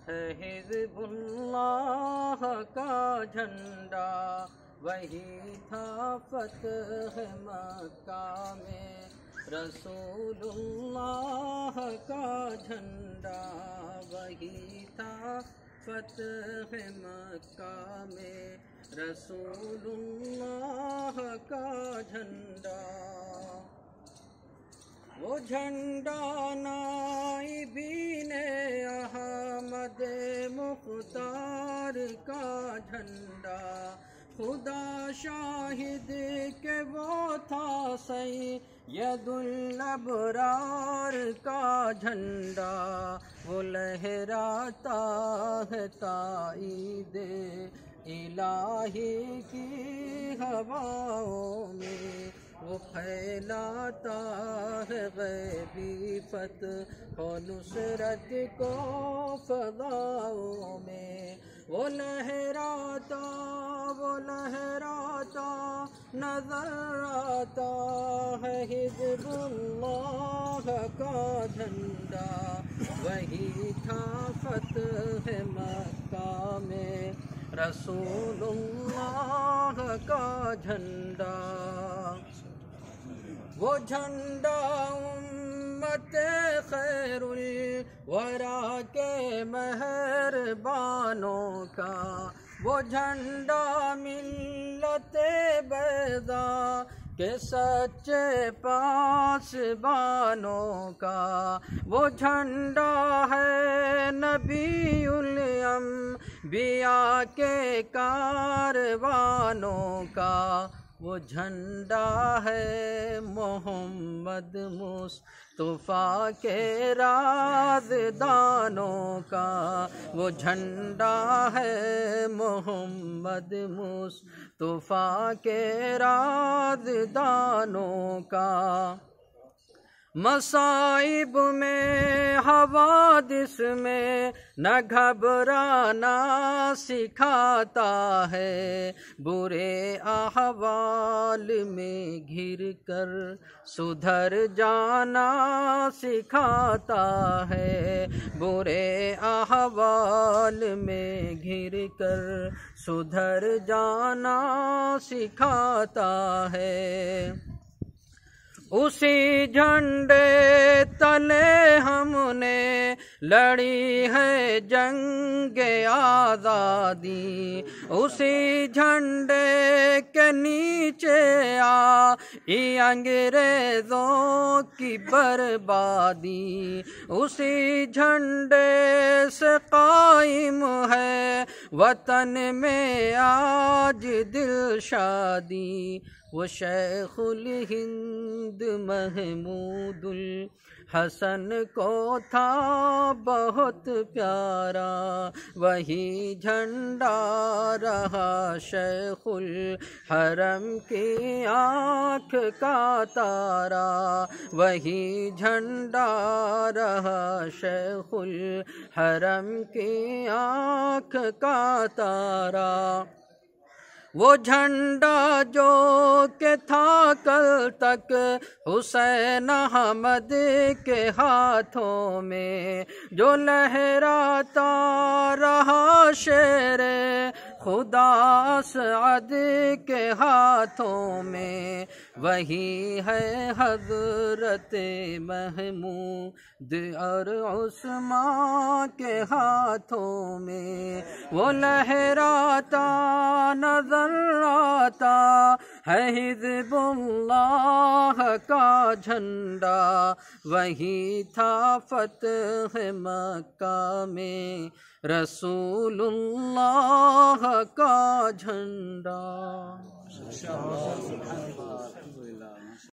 ہے حزب اللہ کا جھنڈا، وہی تھا فتح مکہ میں رسول اللہ کا جھنڈا، وہی تھا فتح مکہ میں رسول اللہ کا جھنڈا۔ وہ جھنڈا نائبین احمد مختار کا جھنڈا، خدا شاہد کہ وہ تھا سید الابرار کا جھنڈا، وہ لہراتا ہے تائید الہی کی ہواؤں میں، وہ پھیلاتا ہے غیبی فتح و نصرت کو فضاؤں میں، وہ لہراتا نظر آتا ہے حزب اللہ کا جھنڈا، وہی تھا فتح مکہ میں رسول اللہ کا جھنڈا۔ وہ جھنڈا امت خیر الورا کے مہربانوں کا، وہ جھنڈا ملت بیضاء کے سچے پاسبانوں کا، وہ جھنڈا ہے نبی الانبیاء کے کاروانوں کا، وہ جھنڈا ہے محمد مصطفیٰ کے رازدانوں کا، وہ جھنڈا ہے محمد مصطفیٰ کے رازدانوں کا۔ مصائب میں حوادث میں نہ گھبرانا سکھاتا ہے، برے احوال میں گھر کر سدھر جانا سکھاتا ہے، برے احوال میں گھر کر سدھر جانا سکھاتا ہے۔ اسی جھنڈے تلے ہم نے لڑی ہے جنگ آزادی، اسی جھنڈے کے نیچے آئی انگریزوں کی بربادی، اسی جھنڈے سے قائم ہے وطن میں آج دل شادی، وہ شیخ الہند محمود الحسن کو تھا بہت پیارا، وہی جھنڈا رہا شیخ الحرم کی آنکھ کا تارا، وہی جھنڈا رہا شیخ الحرم کی آنکھ کا تارا۔ وہ جھنڈا جو کہ تھا کل تک حسین احمد کے ہاتھوں میں، جو لہراتا رہا شیر خدا اسعد کے ہاتھوں میں، وہی ہے حضرت محمود اور عثمان کے ہاتھوں میں، وہ لہراتا نظر آتا ہے حزب اللہ کا جھنڈا، وہی تھا فتح مکہ میں رسول اللہ کا جھنڈا۔